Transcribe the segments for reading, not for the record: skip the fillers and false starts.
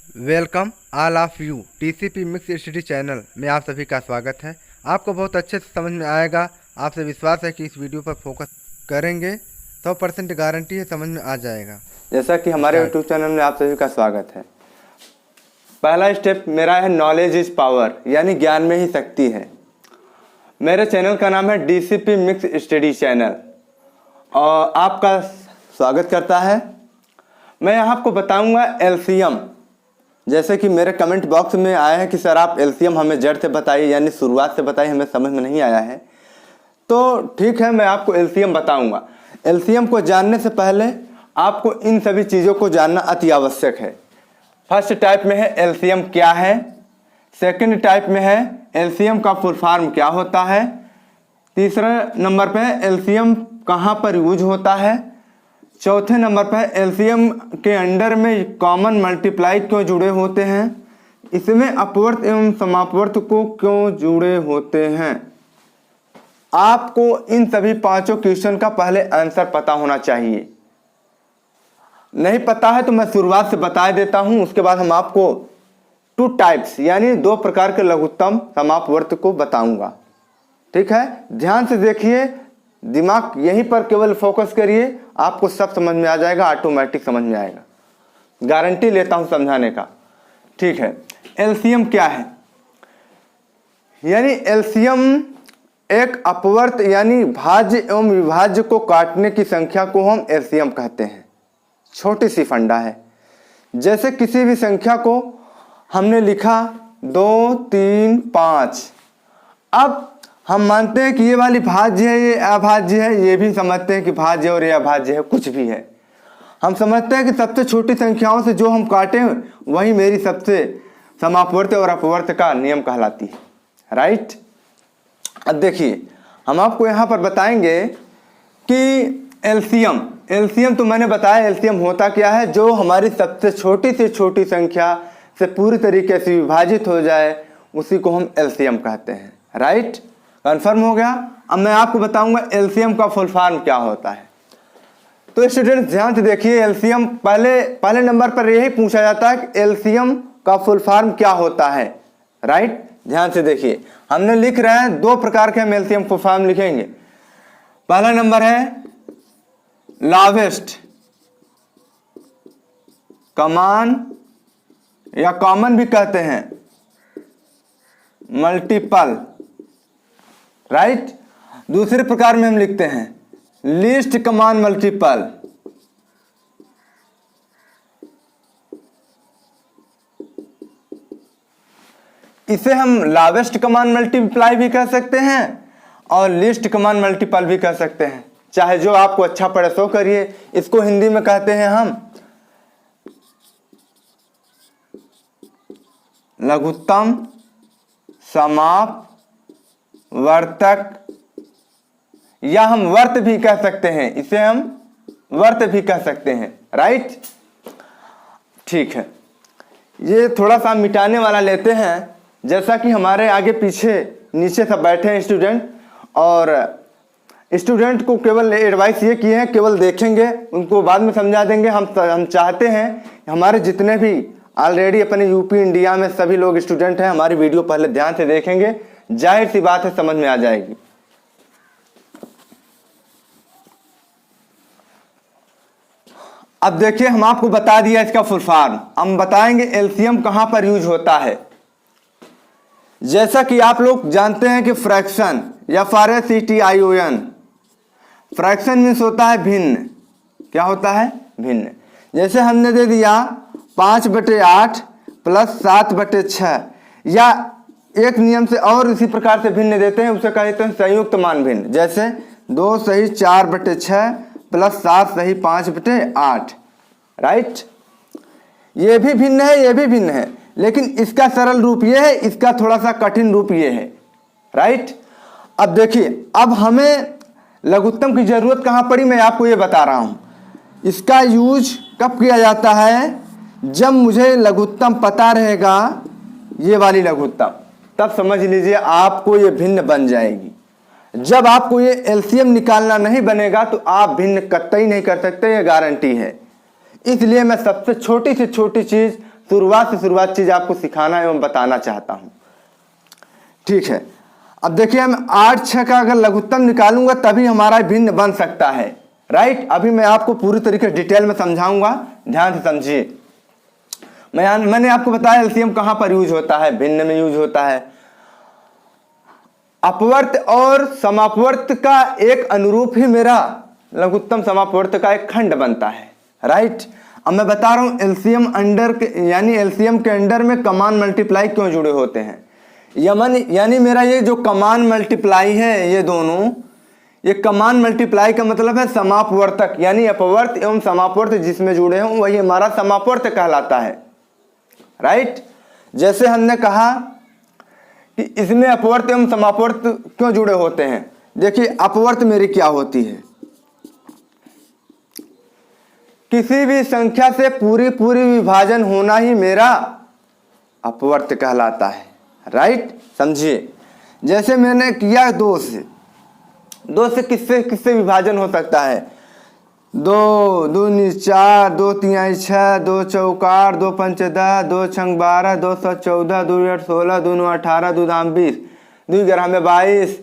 Welcome all of you TCP mix study channel में आप सभी का स्वागत है। आपको बहुत अच्छे से समझ में आएगा। आपसे विश्वास है कि इस वीडियो पर फोकस करेंगे 100% गारंटी है समझ में आ जाएगा। जैसा कि हमारे यूट्यूब चैनल में आप सभी का स्वागत है। पहला स्टेप मेरा है नॉलेज इज पावर, यानी ज्ञान में ही शक्ति है। मेरे चैनल का नाम है डीसीपी मिक्स स्टडी चैनल और आपका स्वागत करता है। मैं यहाँ आपको बताऊंगा एलसीएम। जैसे कि मेरे कमेंट बॉक्स में आया है कि सर आप एलसीएम हमें जड़ से बताइए, यानी शुरुआत से बताइए, हमें समझ में नहीं आया है। तो ठीक है, मैं आपको एलसीएम बताऊंगा। एलसीएम को जानने से पहले आपको इन सभी चीज़ों को जानना अति आवश्यक है। फर्स्ट टाइप में है एलसीएम क्या है, सेकंड टाइप में है एलसीएम का फुल फॉर्म क्या होता है, तीसरे नंबर पे एलसीएम कहाँ पर यूज होता है, चौथे नंबर पर एलसीएम के अंडर में कॉमन मल्टीप्लाई क्यों जुड़े होते हैं, इसमें अपवर्त एवं समापवर्त को क्यों जुड़े होते हैं। आपको इन सभी पांचों क्वेश्चन का पहले आंसर पता होना चाहिए। नहीं पता है तो मैं शुरुआत से बता देता हूं, उसके बाद हम आपको टू टाइप्स यानी दो प्रकार के लघुत्तम समापवर्त को बताऊंगा। ठीक है, ध्यान से देखिए, दिमाग यहीं पर केवल फोकस करिए, आपको सब समझ में आ जाएगा, ऑटोमेटिक समझ में आएगा। गारंटी लेता हूं समझाने का। ठीक है, एलसीएम क्या है, यानी एलसीएम एक अपवर्त यानी भाज्य एवं विभाज्य को काटने की संख्या को हम एलसीएम कहते हैं। छोटी सी फंडा है। जैसे किसी भी संख्या को हमने लिखा 2, 3, 5, अब हम मानते हैं कि ये वाली भाज्य है, ये अभाज्य है, ये भी समझते हैं कि भाज्य और ये अभाज्य है, कुछ भी है। हम समझते हैं कि सबसे छोटी संख्याओं से जो हम काटें वही मेरी सबसे समापवर्त और अपवर्त का नियम कहलाती है। राइट। अब देखिए, हम आपको यहाँ पर बताएंगे कि एलसीएम तो मैंने बताया एलसीएम होता क्या है, जो हमारी सबसे छोटी से छोटी संख्या से पूरी तरीके से विभाजित हो जाए उसी को हम एलसीएम कहते हैं। राइट, कन्फर्म हो गया। अब मैं आपको बताऊंगा एलसीएम का फुल फॉर्म क्या होता है। तो स्टूडेंट ध्यान से देखिए, एलसीएम पहले नंबर पर यही पूछा जाता है कि एलसीएम का फुल फॉर्म क्या होता है। राइट, ध्यान से देखिए, हमने लिख रहे हैं दो प्रकार के हम एलसीएम फुल फॉर्म लिखेंगे। पहला नंबर है लार्जेस्ट कमान या कॉमन भी कहते हैं मल्टीपल। राइट, दूसरे प्रकार में हम लिखते हैं लीस्ट कमान मल्टीपल। इसे हम लार्जेस्ट कमान मल्टीप्लाई भी कह सकते हैं और लीस्ट कमान मल्टीपल भी कह सकते हैं, चाहे जो आपको अच्छा पड़े सो करिए। इसको हिंदी में कहते हैं हम लघुत्तम समाप वर्तक, या हम वर्त भी कह सकते हैं, इसे हम वर्त भी कह सकते हैं। राइट, ठीक है, ये थोड़ा सा मिटाने वाला लेते हैं। जैसा कि हमारे आगे पीछे नीचे सब बैठे हैं स्टूडेंट, और स्टूडेंट को केवल एडवाइस ये की है, केवल देखेंगे, उनको बाद में समझा देंगे। हम चाहते हैं हमारे जितने भी ऑलरेडी अपने यूपी इंडिया में सभी लोग स्टूडेंट हैं, हमारी वीडियो पहले ध्यान से देखेंगे, जाहिर सी बात है समझ में आ जाएगी। अब देखिए, हम आपको बता दिया इसका फुल फॉर्म। हम बताएंगे एलसीएम कहां पर यूज होता है। जैसा कि आप लोग जानते हैं कि फ्रैक्शन या FRACTION, फ्रैक्शन मीन्स होता है भिन्न। क्या होता है? भिन्न। जैसे हमने दे दिया 5/8 प्लस 7/6, या एक नियम से और इसी प्रकार से भिन्न देते हैं, उसे कहते हैं संयुक्त मान भिन्न। जैसे 2 सही 4/6 प्लस 7 सही 5/8। राइट, ये भी भिन्न है, ये भी भिन्न है, लेकिन इसका सरल रूप ये है, इसका थोड़ा सा कठिन रूप ये है। राइट, अब देखिए, अब हमें लघुत्तम की जरूरत कहाँ पड़ी, मैं आपको ये बता रहा हूँ। इसका यूज कब किया जाता है? जब मुझे लघुत्तम पता रहेगा, ये वाली लघुत्तम, तब समझ लीजिए आपको ये भिन्न बन जाएगी। जब आपको ये एलसीएम निकालना नहीं बनेगा तो आप भिन्न कतई नहीं कर सकते, ये गारंटी है। इसलिए मैं सबसे छोटी से छोटी चीज शुरुआत से शुरुआत चीज़ आपको सिखाना एवं बताना चाहता हूँ। ठीक है, अब देखिए हम 8 6 का अगर लघुत्तम निकालूंगा तभी हमारा भिन्न बन सकता है। राइट, अभी मैं आपको पूरी तरीके से डिटेल में समझाऊंगा, ध्यान से समझिए। मैंने आपको बताया एलसीएम कहाँ पर यूज होता है, भिन्न में यूज होता है। अपवर्त और समापवर्त का एक अनुरूप ही मेरा लघुत्तम समापवर्त का एक खंड बनता है। राइट, अब मैं बता रहा हूं एलसीएम अंडर के यानी एलसीएम के अंडर में कमान मल्टीप्लाई क्यों जुड़े होते हैं। यानी मेरा ये जो कमान मल्टीप्लाई है, ये दोनों, ये कमान मल्टीप्लाई का मतलब है समापवर्तक, यानी अपवर्त एवं समापवर्त जिसमें जुड़े हों वही हमारा समापवर्त कहलाता है। राइट, जैसे हमने कहा कि इसमें अपवर्त एवं समापवर्त क्यों जुड़े होते हैं। देखिए अपवर्त मेरी क्या होती है, किसी भी संख्या से पूरी विभाजन होना ही मेरा अपवर्त कहलाता है। राइट, समझिए, जैसे मैंने किया 2 से किससे विभाजन हो सकता है। 2 दूनी 4, 2 तिहाई 6, 2 चौकार, 2 पंच 10, 2 छंग 12, 2 7 14, 2 8 16, 2 9 18, 2 दाम 20, 2 11 में 22,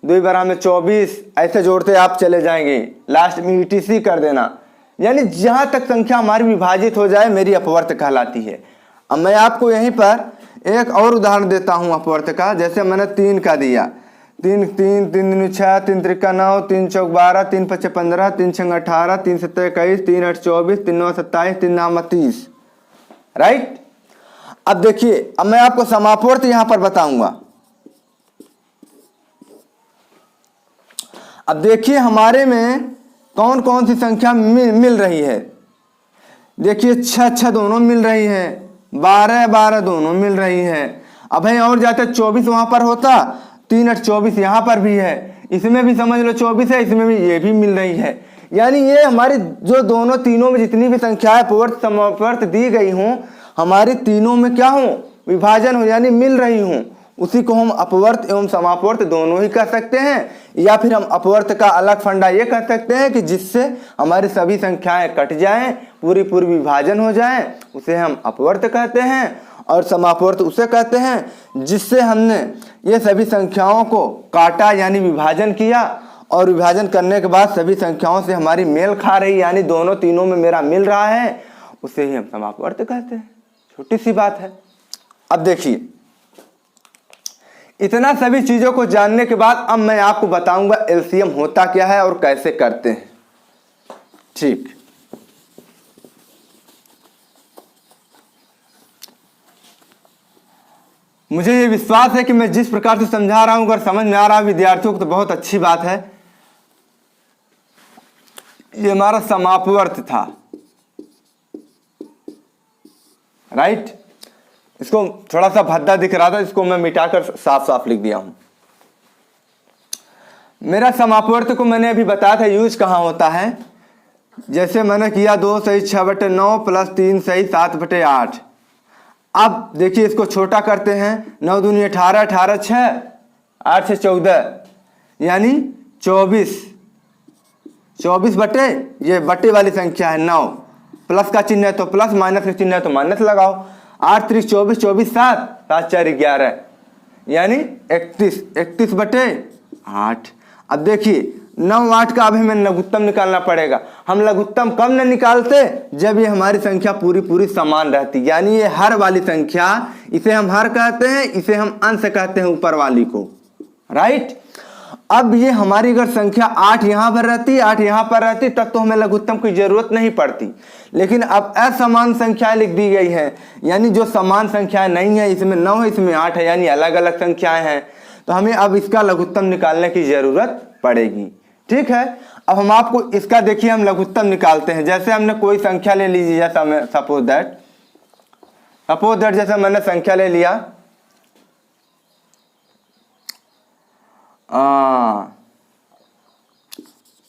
2 12 में 24, ऐसे जोड़ते आप चले जाएंगे, लास्ट में ईटीसी कर देना। यानी जहाँ तक संख्या हमारी विभाजित हो जाए मेरी अपवर्त कहलाती है। अब मैं आपको यहीं पर एक और उदाहरण देता हूँ अपवर्त का। जैसे मैंने 3 का दिया, 3 3 3 दूनी 6, 3 त्रिका 9, 3 चौक 12, 3 पचे 15, 3 छंग 18, 3 सत्ते 21, 3 8 24, 3 9 27, 3 नाम 30। राइट, अब देखिए, अब मैं आपको समापवर्त यहां पर बताऊंगा। अब देखिए हमारे में कौन कौन सी संख्या मिल रही है। देखिए 6 6 दोनों मिल रही है, 12 12 दोनों मिल रही है। अब भाई और जाते 24 वहां पर होता, 3 8 24 यहाँ पर भी है, इसमें भी समझ लो 24 है, इसमें भी ये भी मिल रही है। यानी ये हमारी जो दोनों तीनों में जितनी भी संख्याएं अपवर्त समापवर्त दी गई हों, हमारी तीनों में क्या हो, विभाजन हो, यानी मिल रही हों, उसी को हम अपवर्त एवं समापवर्त दोनों ही कह सकते हैं। या फिर हम अपवर्त का अलग फंडा ये कह सकते हैं कि जिससे हमारी सभी संख्याएं कट जाएं, पूरी विभाजन हो जाए, उसे हम अपवर्त कहते हैं। और समापवर्त उसे कहते हैं जिससे हमने ये सभी संख्याओं को काटा यानी विभाजन किया, और विभाजन करने के बाद सभी संख्याओं से हमारी मेल खा रही, यानी दोनों तीनों में मेरा मिल रहा है, उसे ही हम समापवर्त कहते हैं। छोटी सी बात है। अब देखिए, इतना सभी चीजों को जानने के बाद अब मैं आपको बताऊंगा एलसीएम होता क्या है और कैसे करते हैं। ठीक, मुझे ये विश्वास है कि मैं जिस प्रकार से समझा रहा हूं अगर समझ में आ रहा है विद्यार्थियों को तो बहुत अच्छी बात है। ये हमारा समापवर्त था। राइट, इसको थोड़ा सा भद्दा दिख रहा था, इसको मैं मिटाकर साफ साफ लिख दिया हूं। मेरा समापवर्त को मैंने अभी बताया था यूज कहां होता है। जैसे मैंने किया 2 सही 6/9 प्लस 3 सही 7/8। अब देखिए इसको छोटा करते हैं, 9 दूनी 18, 18 6, 8 से 14, यानी 24, 24 बटे, ये बटे वाली संख्या है 9, प्लस का चिन्ह है तो प्लस, माइनस का चिन्ह है तो माइनस लगाओ। 8 3 24, 24 7, 7 4 11, यानी 31, 31 बटे 8। अब देखिए 9 8 का अभी हमें लघुत्तम निकालना पड़ेगा। हम लघुत्तम कब न निकालते, जब ये हमारी संख्या पूरी समान रहती, यानी ये हर वाली संख्या, इसे हम हर कहते हैं, इसे हम अंश कहते हैं ऊपर वाली को। राइट, अब ये हमारी अगर संख्या 8 यहां पर रहती, 8 यहां पर रहती, तब तो हमें लघुत्तम की जरूरत नहीं पड़ती। लेकिन अब असमान संख्याएं लिख दी गई है, यानी जो समान संख्याएं नहीं है, इसमें 9 है इसमें 8 है, यानी अलग अलग संख्याएं हैं, तो हमें अब इसका लघुत्तम निकालने की जरूरत पड़ेगी। ठीक है, अब हम आपको इसका देखिए हम लघुत्तम निकालते हैं। जैसे हमने कोई संख्या ले लीजिए, जैसा सपोज दैट जैसे मैंने संख्या ले लिया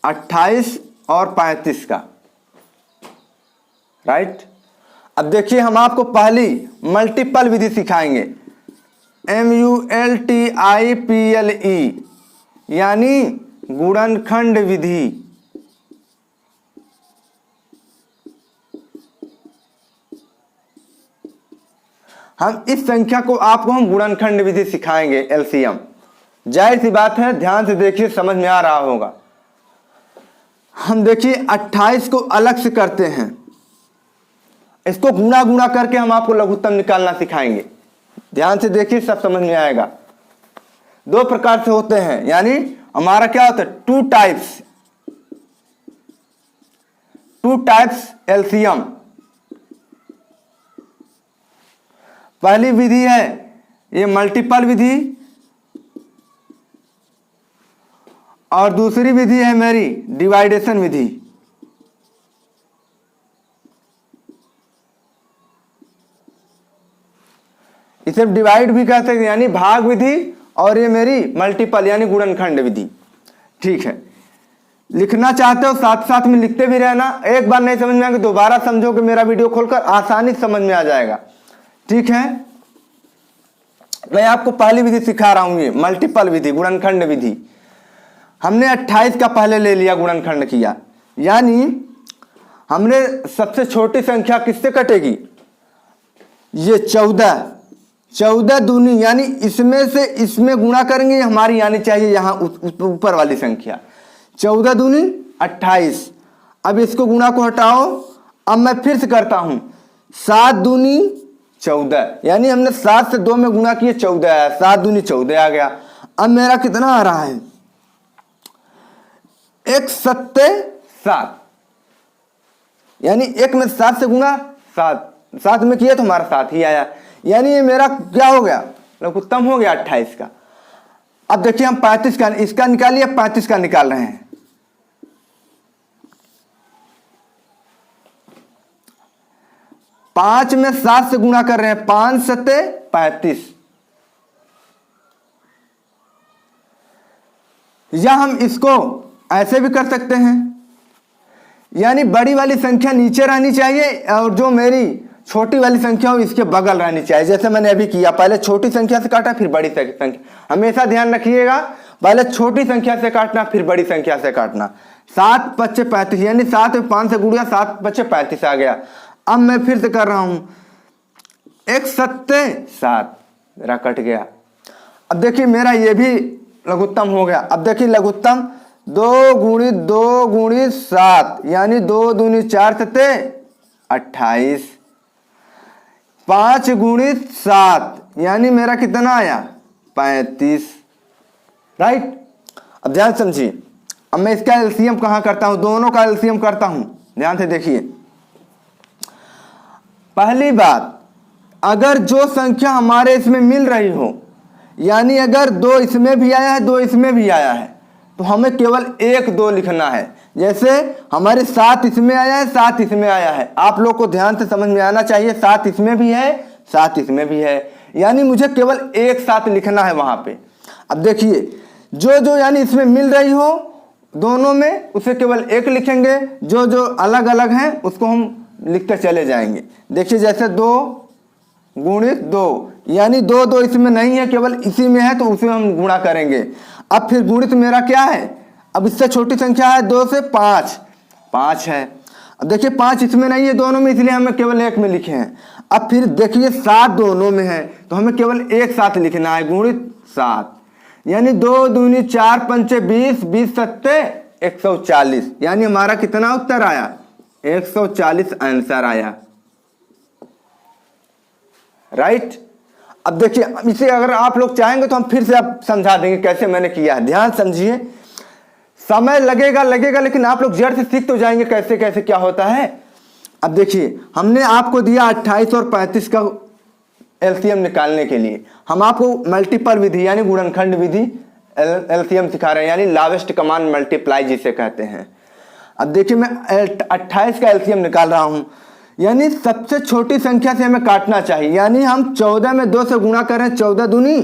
28 और 35 का। राइट, अब देखिए हम आपको पहली मल्टीपल विधि सिखाएंगे, MULTIPLE, यानी गुणनखंड विधि। हम इस संख्या को आपको हम गुणनखंड विधि सिखाएंगे, एलसीएम। जाहिर सी बात है, ध्यान से देखिए, समझ में आ रहा होगा। हम देखिए 28 को अलग से करते हैं, इसको गुणा गुणा करके हम आपको लघुत्तम निकालना सिखाएंगे। ध्यान से देखिए, सब समझ में आएगा। दो प्रकार से होते हैं, यानी हमारा क्या होता है, टू टाइप्स एलसीएम। पहली विधि है ये मल्टीपल विधि, और दूसरी विधि है मेरी डिवाइडेशन विधि। इसे डिवाइड भी कहते हैं, यानी भाग विधि, और ये मेरी मल्टीपल यानी गुणनखंड विधि। ठीक है, लिखना चाहते हो साथ साथ में लिखते भी रहना। एक बार नहीं समझ में आएगा दोबारा समझोगे, मेरा वीडियो खोलकर आसानी से समझ में आ जाएगा। ठीक है, मैं आपको पहली विधि सिखा रहा हूं, ये मल्टीपल विधि, गुणनखंड विधि। हमने 28 का पहले ले लिया, गुणनखंड किया, यानी हमने सबसे छोटी संख्या किससे कटेगी, ये 14 दूनी, यानी इसमें से इसमें गुणा करेंगे, हमारी यानी चाहिए यहाँ ऊपर वाली संख्या। 14 दूनी 28। अब इसको गुणा को हटाओ, अब मैं फिर से करता हूं, 7 दूनी 14, यानी हमने 7 से 2 में गुणा किए, 14 आया, 7 दूनी 14 आ गया। अब मेरा कितना आ रहा है, 1 सत्ते 7, यानी 1 में 7 से गुणा 7 में किया तो हमारा 7 ही आया, यानी ये मेरा क्या हो गया, लघुत्तम हो गया 28 का। अब देखिए हम 35 का इसका निकालिए, 35 का निकाल रहे हैं। पांच में 7 से गुणा कर रहे हैं, 5 सत्ते 35, या हम इसको ऐसे भी कर सकते हैं, यानी बड़ी वाली संख्या नीचे रहनी चाहिए और जो मेरी छोटी वाली संख्या हो इसके बगल रहनी चाहिए, जैसे मैंने अभी किया। पहले छोटी संख्या से काटा फिर बड़ी संख्या, हमेशा ध्यान रखिएगा, पहले छोटी संख्या से काटना फिर बड़ी संख्या से काटना। 7 पच्चे 35, यानी 7 में 5 से गुणा, 7 पच्चे 35 आ गया। अब मैं फिर से कर रहा हूं, 1 सत्ते 7, मेरा कट गया। अब देखिए मेरा ये भी लघुत्तम हो गया। अब देखिए लघुत्तम 2 गुणित 2 गुणित 7, यानी 2 दूनी 4 सत्ते 28, 5 गुणित 7, यानी मेरा कितना आया 35, राइट। अब ध्यान समझिए, अब मैं इसका एलसीएम कहां करता हूं, दोनों का एलसीएम करता हूं, ध्यान से देखिए। पहली बात, अगर जो संख्या हमारे इसमें मिल रही हो, यानी अगर 2 इसमें भी आया है 2 इसमें भी आया है, तो हमें केवल 1 2 लिखना है। जैसे हमारे 7 इसमें आया है 7 इसमें आया है, आप लोग को ध्यान से समझ में आना चाहिए, 7 इसमें भी है 7 इसमें भी है, यानी मुझे केवल 1 7 लिखना है वहां पे। अब देखिए जो जो यानी इसमें मिल रही हो दोनों में, उसे केवल 1 लिखेंगे, जो जो अलग अलग हैं उसको हम लिखते चले जाएंगे। देखिए जैसे 2 गुणित 2, यानी 2 2 इसमें नहीं है, केवल इसी में है, तो उसे हम गुणा करेंगे। अब फिर गुणित मेरा क्या है, अब इससे छोटी संख्या है 2 से 5 है। अब देखिए 5 इसमें नहीं है दोनों में, इसलिए हमें केवल 1 में लिखे हैं। अब फिर देखिए 7 दोनों में है, तो हमें केवल 1 7 लिखना है, गुणित 7, यानी 2 दूनी 4 पंचे 20, 20 सत्ते 140, यानी हमारा कितना उत्तर आया 140 आंसर आया, राइट। अब देखिए इसे अगर आप लोग चाहेंगे तो हम फिर से आप समझा देंगे कैसे मैंने किया है। ध्यान समझिए, समय लगेगा लेकिन आप लोग जड़ से सीख तो जाएंगे कैसे कैसे क्या होता है। अब देखिए हमने आपको दिया 28 और 35 का एलसीएम निकालने के लिए, हम आपको मल्टीपल विधि यानी गुणनखंड विधि एलसीएम सिखा रहे हैं, यानी लार्जेस्ट कॉमन मल्टीप्लाई जिसे कहते हैं। अब देखिए मैं 28 का एलसीएम निकाल रहा हूं, यानी सबसे छोटी संख्या से हमें काटना चाहिए, यानी हम 14 में 2 से गुणा करें, 14 दूनी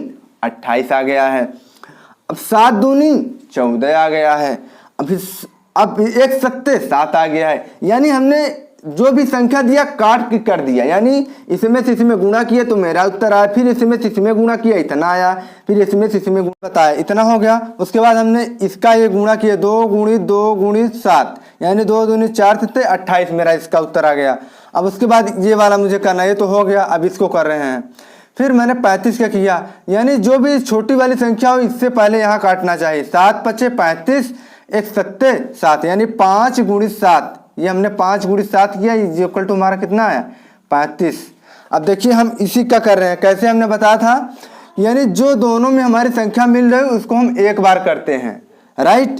28 आ गया है। अब 7 दूनी 14 आ गया है। अब 1 सत्ते 7 आ गया है, यानी हमने जो भी संख्या दिया काट के कर दिया, यानी इसमें से इसमें गुणा किया तो मेरा उत्तर आया, फिर इसमें से इसमें गुणा किया इतना आया, फिर इसमें से इसमें गुणा बताया इतना हो गया। उसके बाद हमने इसका ये गुणा किया 2 गुणित 2 गुणित 7, यानी 2 दूनी 4 सत्ते 28, मेरा इसका उत्तर आ गया। अब उसके बाद ये वाला मुझे करना है, ये तो हो गया, अब इसको कर रहे हैं। फिर मैंने 35 का किया, यानी जो भी छोटी वाली संख्या हो इससे पहले यहाँ काटना चाहिए। 7 पचे 35, 1 सत्ते 7, यानी 5 गुणित 7, ये हमने 5 गुणित 7 किया, इक्वल टू हमारा कितना आया 35। अब देखिए हम इसी का कर रहे हैं, कैसे हमने बताया था, यानी जो दोनों में हमारी संख्या मिल रही है उसको हम एक बार करते हैं, राइट।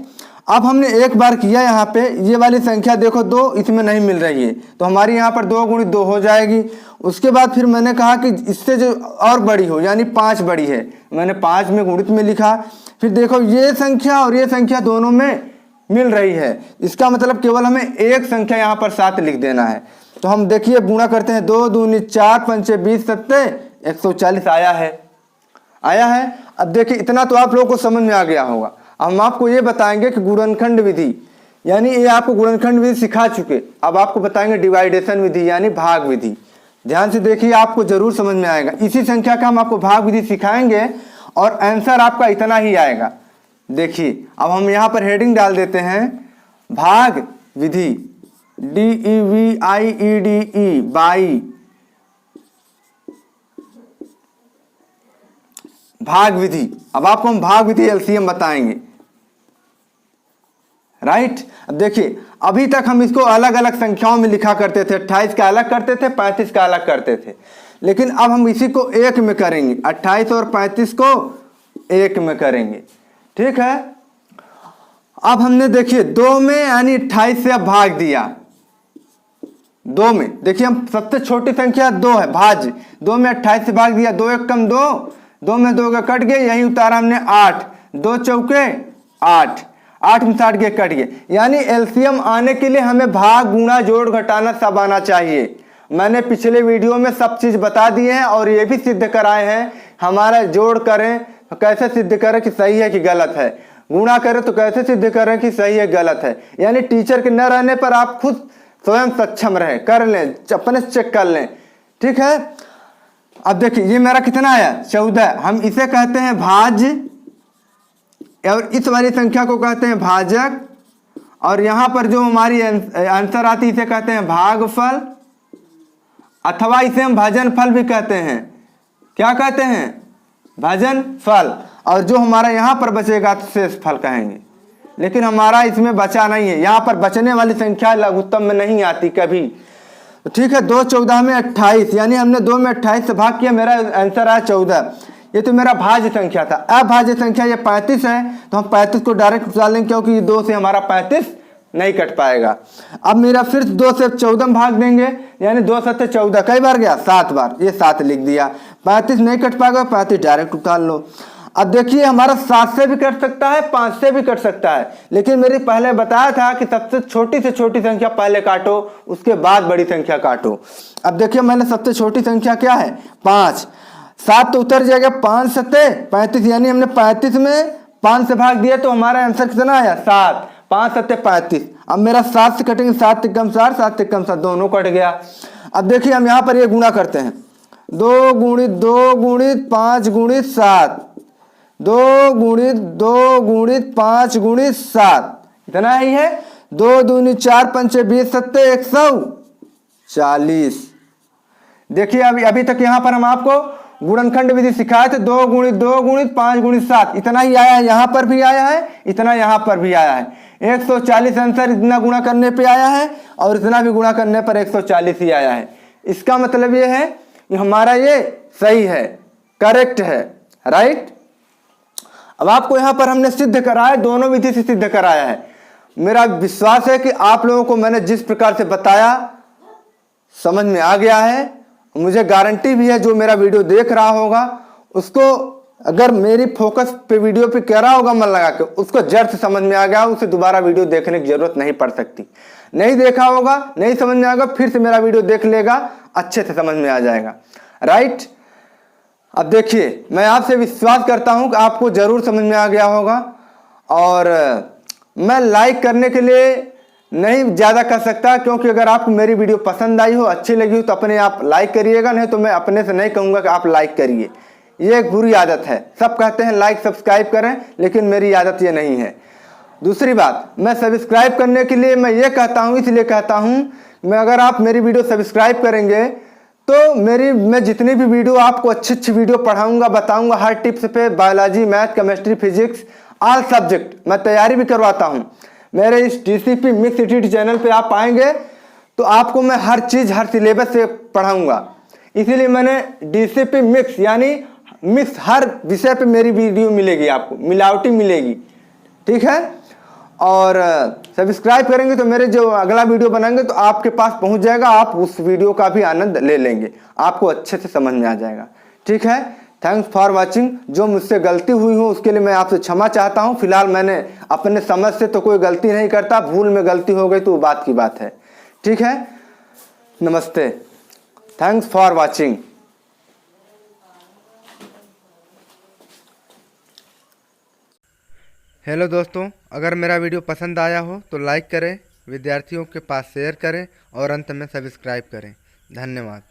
अब हमने एक बार किया, यहाँ पे ये वाली संख्या देखो 2 इसमें नहीं मिल रही है, तो हमारी यहाँ पर 2 गुणित 2 हो जाएगी। उसके बाद फिर मैंने कहा कि इससे जो और बड़ी हो, यानी 5 बड़ी है, मैंने 5 में गुणित में लिखा। फिर देखो ये संख्या और ये संख्या दोनों में मिल रही है, इसका मतलब केवल हमें एक संख्या यहाँ पर 7 लिख देना है। तो हम देखिए गुणा करते हैं, 2 दूनी 4, 5 20 सत्ते 140 आया है। अब देखिए इतना तो आप लोगों को समझ में आ गया होगा। हम आपको ये बताएंगे कि गुणनखंड विधि, यानी ये आपको गुणनखंड विधि सिखा चुके, अब आपको बताएंगे डिवाइडेशन विधि यानी भाग विधि। ध्यान से देखिए, आपको जरूर समझ में आएगा। इसी संख्या का हम आपको भाग विधि सिखाएंगे और आंसर आपका इतना ही आएगा। देखिए अब हम यहाँ पर हेडिंग डाल देते हैं भाग विधि, DEVIEDE बाई भाग विधि। अब आपको हम भाग विधि LCM बताएंगे, राइट। अब देखिए अभी तक हम इसको अलग अलग संख्याओं में लिखा करते थे, 28 का अलग करते थे, 35 का अलग करते थे, लेकिन अब हम इसी को एक में करेंगे, 28 और 35 को एक में करेंगे, ठीक है। अब हमने देखिए 2 में यानी 28 से अब भाग दिया, 2 में देखिए हम सबसे छोटी संख्या 2 है, भाज्य 2 में 28 से भाग दिया, 2 एक कम 2, 2 में 2 का कट गए, यही उतारा हमने 8, 2 चौके 8, 8 में 60 के कट गए। यानी एलसीएम आने के लिए हमें भाग गुणा जोड़ घटाना सब आना चाहिए। मैंने पिछले वीडियो में सब चीज बता दिए हैं और ये भी सिद्ध कराए हैं, हमारा जोड़ करें तो कैसे सिद्ध करें कि सही है कि गलत है, गुणा करें तो कैसे सिद्ध करें कि सही है गलत है। यानी टीचर के न रहने पर आप खुद स्वयं सक्षम रहे, कर लें, अपने चेक कर लें, ठीक है। अब देखिए ये मेरा कितना आया 14, हम इसे कहते हैं भाज्य और इस वाली संख्या को कहते हैं भाजक, और यहाँ पर जो हमारी आंसर आती है इसे कहते हैं भागफल, अथवा इसे हम भाजन फल भी कहते हैं। क्या कहते हैं? भाजन फल। और जो हमारा यहाँ पर बचेगा तो शेष फल कहेंगे, लेकिन हमारा इसमें बचा नहीं है, यहाँ पर बचने वाली संख्या लघुत्तम में नहीं आती कभी। तो ठीक है, 2 14 में 28, यानी हमने 2 में 28 से भाग किया, मेरा आंसर आया 14। ये तो मेरा भाज्य संख्या था। अभाज्य संख्या ये 35 है, तो हम 35 को डायरेक्ट उठा लेंगे क्योंकि 2 से हमारा 35 नहीं कट पाएगा। अब मेरा फिर 2 से 14 में भाग देंगे, यानी 2 7 14, कई बार गया 7 बार, ये 7 लिख दिया। 35 नहीं कट पाएगा, 35 डायरेक्ट उतार लो। अब देखिए हमारा 7 से भी कट सकता है, 5 से भी कट सकता है, लेकिन मेरे पहले बताया था कि सबसे छोटी से छोटी संख्या पहले काटो, उसके बाद बड़ी संख्या काटो। अब देखिए मैंने सबसे छोटी संख्या क्या है 5, 7 तो उतर जाएगा, 5 7 35, यानी हमने 35 में 5 से भाग दिया तो हमारा आंसर कितना आया 7, 5 7 35। अब मेरा 7 से कटेंगे, 7 तिक्कम 7, 7 तिक्कम 7, दोनों कट गया। अब देखिए हम यहाँ पर ये गुणा करते हैं, 2 गुणित 2 गुणित 5 गुणित 7, 2 गुणित 2 गुणित 5 गुणित 7, इतना ही है। 2 दूनी 4 पंचे 20 सत्ते 140। देखिए अभी तक यहाँ पर हम आपको गुणनखंड विधि सिखाए थे, 2 गुणित 2 गुणित 5 गुणित 7, इतना ही आया है, यहाँ पर भी आया है, इतना यहाँ पर भी आया है। 140 आंसर इतना गुणा करने पे आया है और इतना भी गुणा करने पर 140 ही आया है। इसका मतलब ये है कि हमारा ये सही है, करेक्ट है, राइट। अब आपको यहाँ पर हमने सिद्ध कराया, दोनों विधि से सिद्ध कराया है। मेरा विश्वास है कि आप लोगों को मैंने जिस प्रकार से बताया समझ में आ गया है। मुझे गारंटी भी है जो मेरा वीडियो देख रहा होगा उसको, अगर मेरी फोकस पे वीडियो पे कह रहा होगा मन लगा के, उसको जड़ से समझ में आ गया, उसे दोबारा वीडियो देखने की जरूरत नहीं पड़ सकती। नहीं देखा होगा, नहीं समझ में आएगा, फिर से मेरा वीडियो देख लेगा, अच्छे से समझ में आ जाएगा, राइट। अब देखिए मैं आपसे विश्वास करता हूं कि आपको जरूर समझ में आ गया होगा, और मैं लाइक करने के लिए नहीं ज़्यादा कर सकता, क्योंकि अगर आपको मेरी वीडियो पसंद आई हो, अच्छी लगी हो तो अपने आप लाइक करिएगा, नहीं तो मैं अपने से नहीं कहूँगा कि आप लाइक करिए। ये एक बुरी आदत है, सब कहते हैं लाइक सब्सक्राइब करें, लेकिन मेरी आदत ये नहीं है। दूसरी बात, मैं सब्सक्राइब करने के लिए मैं ये कहता हूँ, इसलिए कहता हूँ मैं अगर आप मेरी वीडियो सब्सक्राइब करेंगे तो मैं जितनी भी वीडियो आपको अच्छी वीडियो पढ़ाऊंगा, बताऊंगा, हर टिप्स पे, biology, math, chemistry, physics, all subject मैं तैयारी भी करवाता हूं। मेरे इस DCP मिक्स एसटीडी चैनल पे आप आएंगे तो आपको मैं हर चीज़, हर सिलेबस से पढ़ाऊंगा। इसीलिए मैंने DCP मिक्स यानी मिक्स, हर विषय पे मेरी वीडियो मिलेगी, आपको मिलावटी मिलेगी, ठीक है। और सब्सक्राइब करेंगे तो मेरे जो अगला वीडियो बनाएंगे तो आपके पास पहुंच जाएगा, आप उस वीडियो का भी आनंद ले लेंगे, आपको अच्छे से समझ में आ जाएगा, ठीक है। Thanks for watching. जो मुझसे गलती हुई हो उसके लिए मैं आपसे क्षमा चाहता हूं। फिलहाल मैंने अपने समझ से तो कोई गलती नहीं करता, भूल में गलती हो गई तो वो बात की बात है, ठीक है। नमस्ते, थैंक्स फॉर वाचिंग। हेलो दोस्तों, अगर मेरा वीडियो पसंद आया हो तो लाइक करें, विद्यार्थियों के पास शेयर करें और अंत में सब्सक्राइब करें। धन्यवाद।